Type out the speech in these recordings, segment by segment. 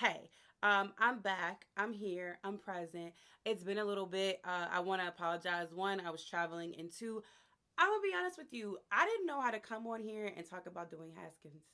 Hey, I'm back. I'm here. I'm present. It's been a little bit. I want to apologize. One, I was traveling, and two, I'm gonna be honest with you. I didn't know how to come on here and talk about Dwayne Haskins.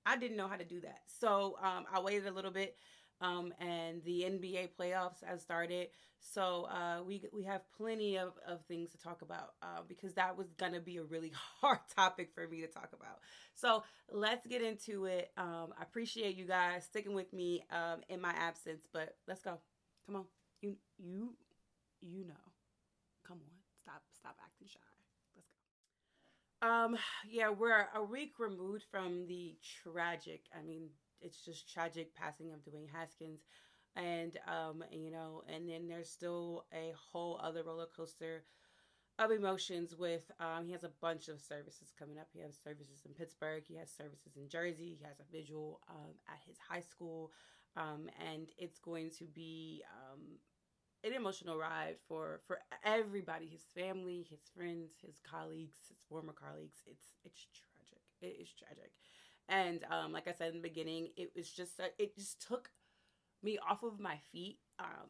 I didn't know how to do that. So I waited a little bit, and the NBA playoffs has started. So we have plenty of things to talk about because that was gonna be a really hard topic for me to talk about. So let's get into it. I appreciate you guys sticking with me in my absence, but let's go. Come on, you you know. Come on, stop acting shy. Let's go. Um, yeah, we're a week removed from the tragic. I mean, it's just tragic passing of Dwayne Haskins, and and then there's still a whole other roller coaster of emotions with. He has a bunch of services coming up. He has services in Pittsburgh. He has services in Jersey. He has a visual at his high school, and it's going to be an emotional ride for everybody, his family, his friends, his colleagues, his former colleagues. It's tragic. It is tragic. And like I said in the beginning, it just took me off of my feet.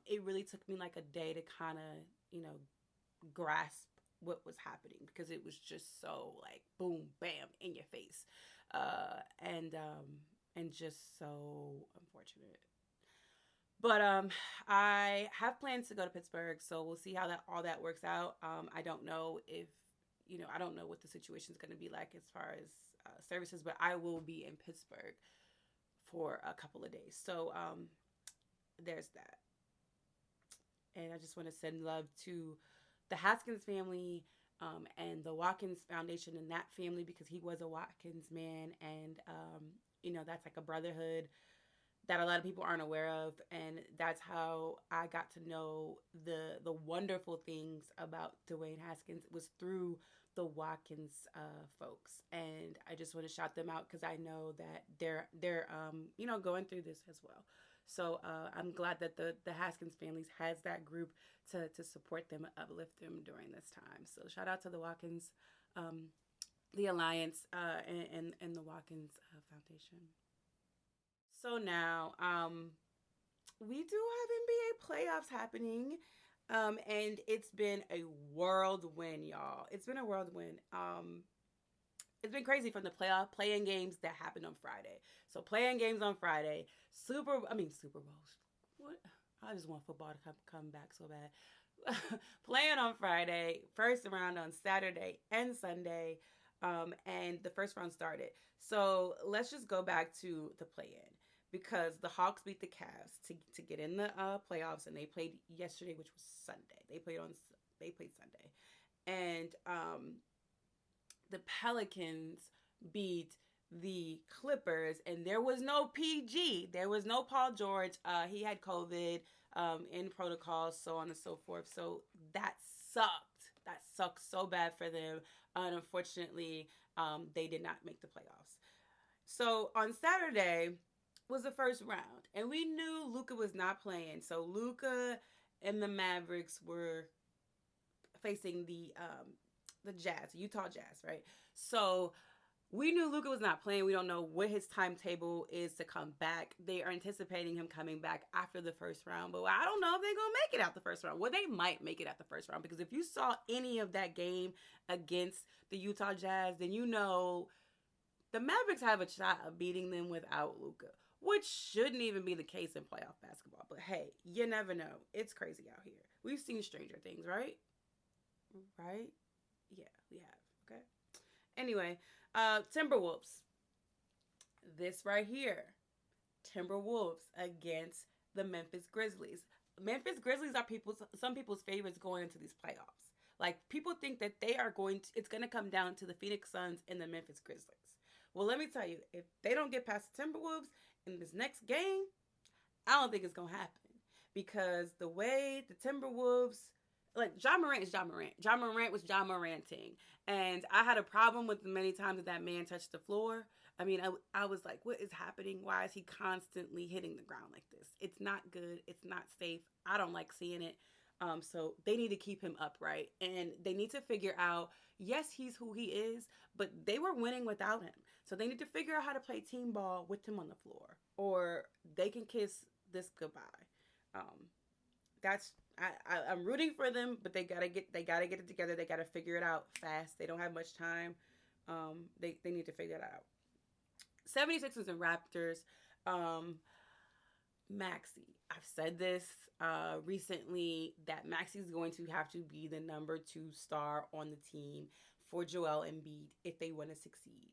It really took me like a day to kind of grasp what was happening because it was just so like boom bam in your face, and just so unfortunate. But I have plans to go to Pittsburgh, so we'll see how that all that works out. I don't know if I don't know what the situation is going to be like as far as services, but I will be in Pittsburgh for a couple of days. So there's that, and I just want to send love to the Haskins family and the Watkins Foundation and that family because he was a Watkins man, and that's like a brotherhood that a lot of people aren't aware of, and that's how I got to know the wonderful things about Dwayne Haskins was through the Watkins folks, and I just want to shout them out because I know that they're going through this as well. So I'm glad that the Haskins families has that group to support them, uplift them during this time. So shout out to the Watkins, um, the Alliance, and the Watkins Foundation. So now, we do have NBA playoffs happening, and it's been a whirlwind, y'all. It's been a whirlwind. It's been crazy from the playing games that happened on Friday. So playing games on Friday, Super Bowls. What? I just want football to come back so bad. Playing on Friday, first round on Saturday and Sunday, and the first round started. So let's just go back to the play in because the Hawks beat the Cavs to get in the playoffs, and they played yesterday, which was Sunday. They played Sunday, and the Pelicans beat the Clippers, and there was no PG. There was no Paul George. He had COVID in protocol, so on and so forth. So that sucked. That sucked so bad for them. And unfortunately, they did not make the playoffs. So on Saturday was the first round, and we knew Luka was not playing. So Luka and the Mavericks were facing the Jazz, Utah Jazz, right? So we knew Luka was not playing. We don't know what his timetable is to come back. They are anticipating him coming back after the first round, but I don't know if they're gonna make it out the first round. Well, they might make it out the first round because if you saw any of that game against the Utah Jazz, then you know the Mavericks have a shot of beating them without Luka, which shouldn't even be the case in playoff basketball. But hey, you never know. It's crazy out here. We've seen Stranger Things, right? Right? Yeah, we have. Okay. Anyway, Timberwolves. This right here. Timberwolves against the Memphis Grizzlies. Memphis Grizzlies are some people's favorites going into these playoffs. Like people think that it's going to come down to the Phoenix Suns and the Memphis Grizzlies. Well, let me tell you, if they don't get past the Timberwolves in this next game, I don't think it's going to happen because the way the Timberwolves like John Morant is John Morant. John Morant was John Moranting. And I had a problem with the many times that man touched the floor. I mean, I was like, what is happening? Why is he constantly hitting the ground like this? It's not good. It's not safe. I don't like seeing it. So they need to keep him upright and they need to figure out, yes, he's who he is, but they were winning without him. So they need to figure out how to play team ball with him on the floor. or they can kiss this goodbye. Um, that's I'm rooting for them, but they gotta get it together. They gotta figure it out fast. They don't have much time. They need to figure it out. 76ers and Raptors. Um, Maxi. I've said this recently that Maxi's going to have to be the number two star on the team for Joel Embiid if they want to succeed.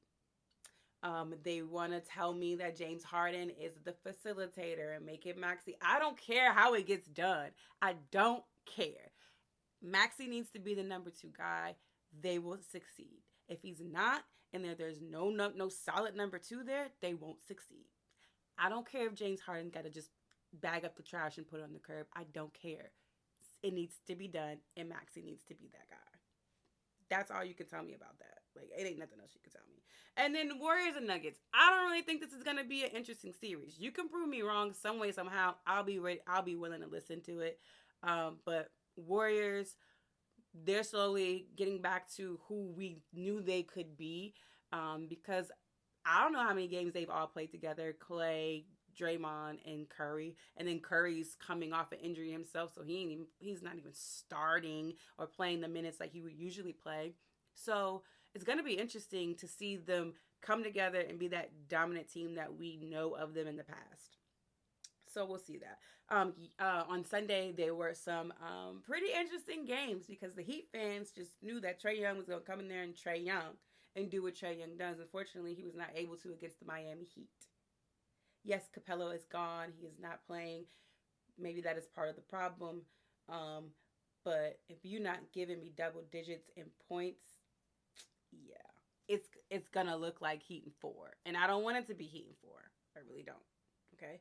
They want to tell me that James Harden is the facilitator and make it Maxi. I don't care how it gets done. I don't care. Maxi needs to be the number two guy. They will succeed. If he's not, and there's no solid number two there, they won't succeed. I don't care if James Harden got to just bag up the trash and put it on the curb. I don't care. It needs to be done, and Maxi needs to be that guy. That's all you can tell me about that. Like, it ain't nothing else you can tell me. And then Warriors and Nuggets. I don't really think this is gonna be an interesting series. You can prove me wrong some way, somehow. I'll be ready. I'll be willing to listen to it. But Warriors, they're slowly getting back to who we knew they could be. Because I don't know how many games they've all played together. Clay, Draymond, and Curry. And then Curry's coming off an injury himself, so he's not even starting or playing the minutes like he would usually play. So it's going to be interesting to see them come together and be that dominant team that we know of them in the past. So we'll see that. On Sunday, there were some pretty interesting games because the Heat fans just knew that Trae Young was going to come in there and Trae Young and do what Trae Young does. Unfortunately, he was not able to against the Miami Heat. Yes, Capello is gone. He is not playing. Maybe that is part of the problem. But if you're not giving me double digits in points, yeah, it's gonna look like Heat and 4, and I don't want it to be Heat and 4. I really don't. Okay.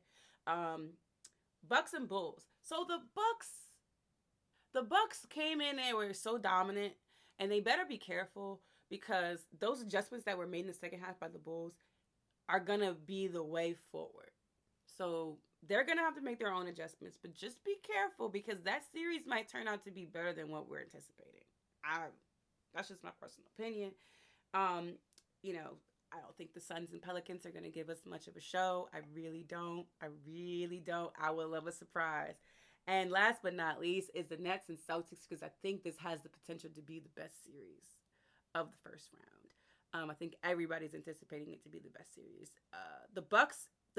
Bucks and Bulls. So the Bucks came in and were so dominant, and they better be careful because those adjustments that were made in the second half by the Bulls are gonna be the way forward. So they're gonna have to make their own adjustments, but just be careful because that series might turn out to be better than what we're anticipating. That's just my personal opinion. Um, I don't think the Suns and Pelicans are gonna give us much of a show. I really don't. I would love a surprise. And last but not least is the Nets and Celtics because I think this has the potential to be the best series of the first round. I think everybody's anticipating it to be the best series. The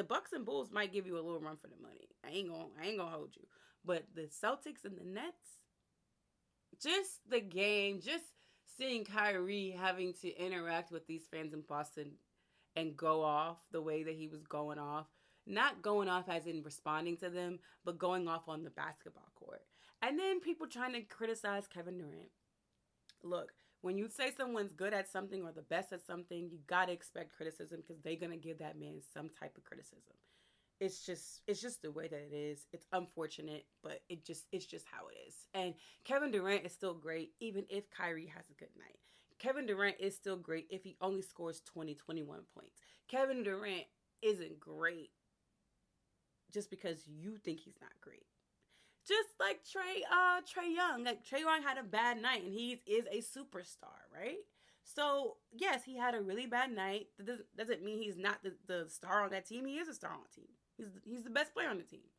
Bucks and Bulls might give you a little run for the money. I ain't gonna hold you. But the Celtics and the Nets, just the game, just seeing Kyrie having to interact with these fans in Boston and go off the way that he was going off. Not going off as in responding to them, but going off on the basketball court. And then people trying to criticize Kevin Durant. Look, when you say someone's good at something or the best at something, you gotta expect criticism because they're gonna give that man some type of criticism. It's just the way that it is. It's unfortunate, but it's just how it is. And Kevin Durant is still great even if Kyrie has a good night. Kevin Durant is still great if he only scores 21 points. Kevin Durant isn't great just because you think he's not great. Just like Trae Young. Like Trae Young had a bad night and he is a superstar, right? So, yes, he had a really bad night. That doesn't mean he's not the star on that team. He is a star on the team. He's the best player on the team.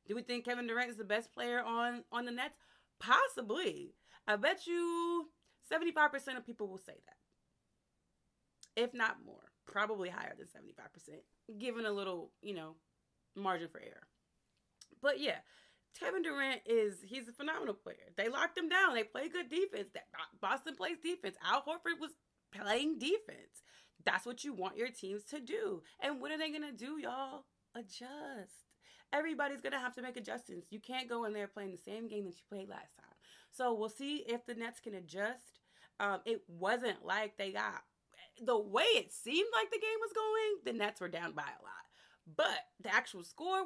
Do we think Kevin Durant is the best player on the Nets? Possibly. I bet you 75% of people will say that. If not more. Probably higher than 75%. Given a little, margin for error. But yeah, Kevin Durant he's a phenomenal player. They locked him down. They play good defense. Boston plays defense. Al Horford was playing defense. That's what you want your teams to do. And what are they going to do, y'all? Adjust. Everybody's going to have to make adjustments. You can't go in there playing the same game that you played last time. So we'll see if the Nets can adjust. It wasn't like they got... The way it seemed like the game was going, the Nets were down by a lot. But the actual score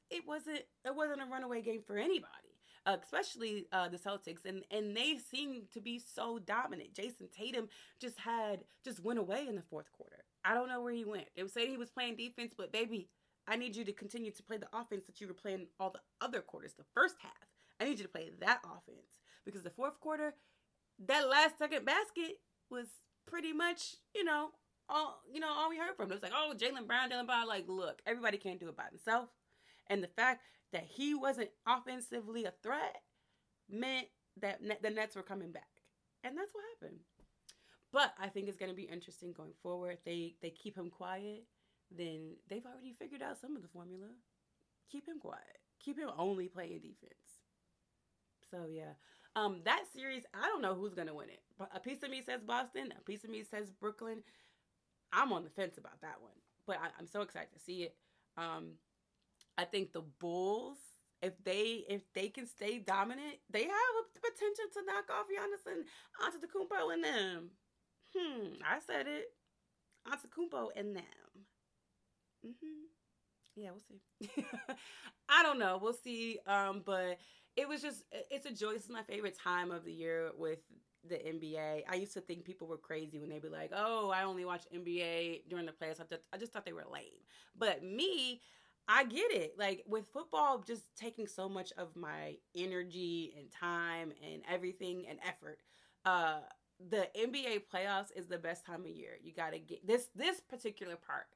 it wasn't a runaway game for anybody, especially the Celtics, and they seemed to be so dominant. Jason Tatum just went away in the fourth quarter. I don't know where he went. They were saying he was playing defense, but baby, I need you to continue to play the offense that you were playing all the other quarters. The first half, I need you to play that offense because the fourth quarter, that last second basket was pretty much all we heard from them. It was like, oh, Jaylen Brown. Like, look, everybody can't do it by themselves. And the fact that he wasn't offensively a threat meant that the Nets were coming back. And that's what happened. But I think it's going to be interesting going forward. They keep him quiet, then they've already figured out some of the formula. Keep him quiet. Keep him only playing defense. So yeah, that series, I don't know who's gonna win it. But a piece of me says Boston, a piece of me says Brooklyn. I'm on the fence about that one, but I'm so excited to see it. I think the Bulls, if they can stay dominant, they have the potential to knock off Giannis and Antetokounmpo and them. I said it, Antetokounmpo and them. Yeah, we'll see. I don't know. We'll see. But it's a joy. It's my favorite time of the year with the NBA. I used to think people were crazy when they'd be like, oh, I only watch NBA during the playoffs. I just thought they were lame. But me, I get it. Like, with football just taking so much of my energy and time and everything and effort, the NBA playoffs is the best time of year. You got to get this particular part.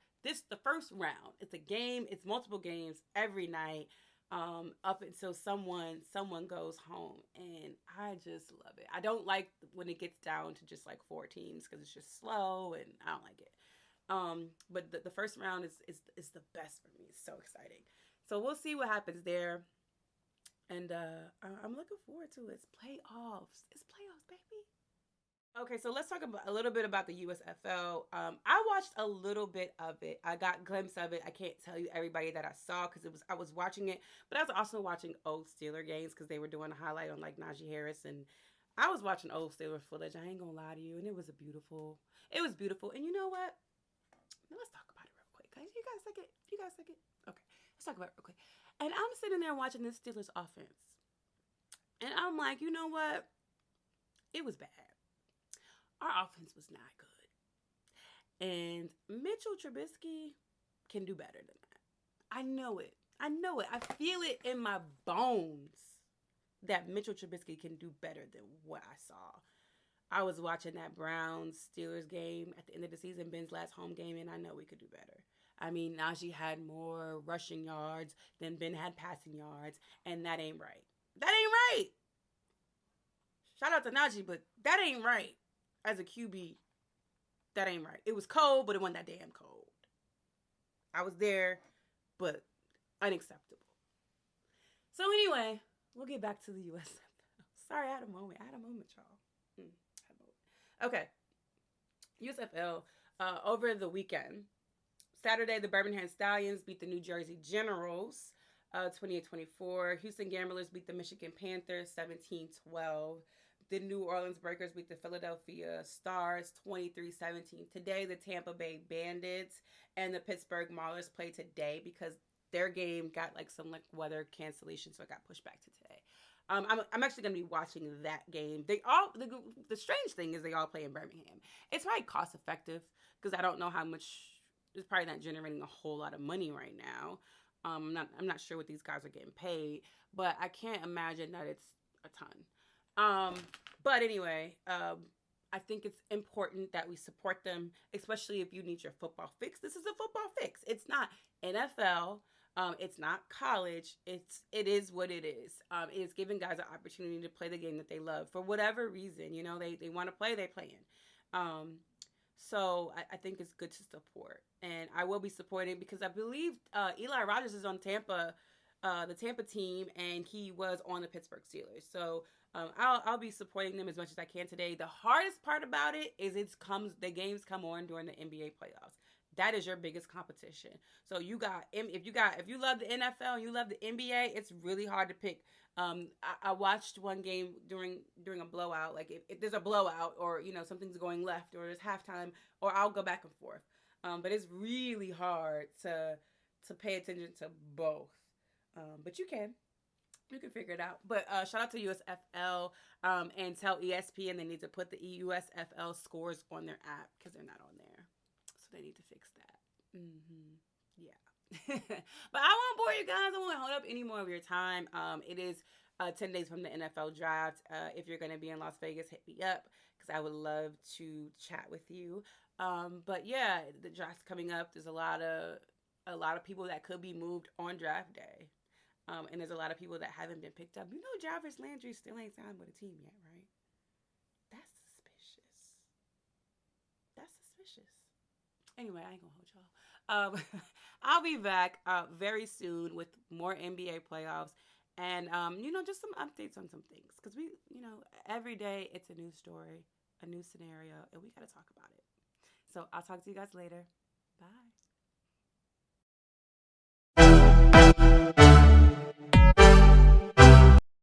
The first round. It's a game. It's multiple games every night, up until someone goes home, and I just love it. I don't like when it gets down to just like 4 teams because it's just slow, and I don't like it. But the first round is the best for me. It's so exciting. So we'll see what happens there, and I'm looking forward to it. It's playoffs. It's playoffs, baby. Okay, so let's talk a little bit about the USFL. I watched a little bit of it. I got a glimpse of it. I can't tell you everybody that I saw because I was watching it, but I was also watching old Steeler games because they were doing a highlight on like Najee Harris, and I was watching old Steeler footage. I ain't gonna lie to you, and it was beautiful. It was beautiful, and you know what? Let's talk about it real quick, guys. You guys like it? You guys like it? Okay, let's talk about it real quick. And I'm sitting there watching this Steelers offense, and I'm like, you know what? It was bad. Our offense was not good. And Mitchell Trubisky can do better than that. I know it. I feel it in my bones that Mitchell Trubisky can do better than what I saw. I was watching that Browns-Steelers game at the end of the season, Ben's last home game, and I know we could do better. I mean, Najee had more rushing yards than Ben had passing yards, and that ain't right. That ain't right. Shout out to Najee, but that ain't right. As a QB, that ain't right. It was cold, but it wasn't that damn cold. I was there, but unacceptable. So anyway, we'll get back to the USFL. Sorry, I had a moment, y'all. Okay. USFL, over the weekend. Saturday, the Birmingham Stallions beat the New Jersey Generals, 28-24. Houston Gamblers beat the Michigan Panthers, 17-12. The New Orleans Breakers beat the Philadelphia Stars 23-17. Today, the Tampa Bay Bandits and the Pittsburgh Maulers play today because their game got like some like weather cancellation, so it got pushed back to today. I'm actually going to be watching that game. The strange thing is they all play in Birmingham. It's probably cost effective because I don't know how much. It's probably not generating a whole lot of money right now. I'm not sure what these guys are getting paid, but I can't imagine that it's a ton. But anyway, I think it's important that we support them, especially if you need your football fix. This is a football fix. It's not NFL. It's not college. It is what it is. It is giving guys an opportunity to play the game that they love for whatever reason. You know, they want to play, they playing. So I think it's good to support, and I will be supporting because I believe Eli Rogers is on the Tampa team, and he was on the Pittsburgh Steelers. So I'll be supporting them as much as I can today. The hardest part about it is the games come on during the NBA playoffs. That is your biggest competition. So if you love the NFL and you love the NBA, it's really hard to pick. I watched one game during a blowout. Like if there's a blowout or something's going left or there's halftime, or I'll go back and forth. But it's really hard to pay attention to both. But you can figure it out. But shout out to USFL and tell ESPN they need to put the USFL scores on their app because they're not on there. So they need to fix that. Yeah. But I won't bore you guys. I won't hold up any more of your time. It is 10 days from the NFL draft. If you're going to be in Las Vegas, hit me up because I would love to chat with you. But yeah, the draft's coming up. There's a lot of people that could be moved on draft day. And there's a lot of people that haven't been picked up. You know, Jarvis Landry still ain't signed with a team yet, right? That's suspicious. That's suspicious. Anyway, I ain't gonna hold y'all. I'll be back very soon with more NBA playoffs and just some updates on some things because every day it's a new story, a new scenario, and we gotta talk about it. So I'll talk to you guys later. Bye.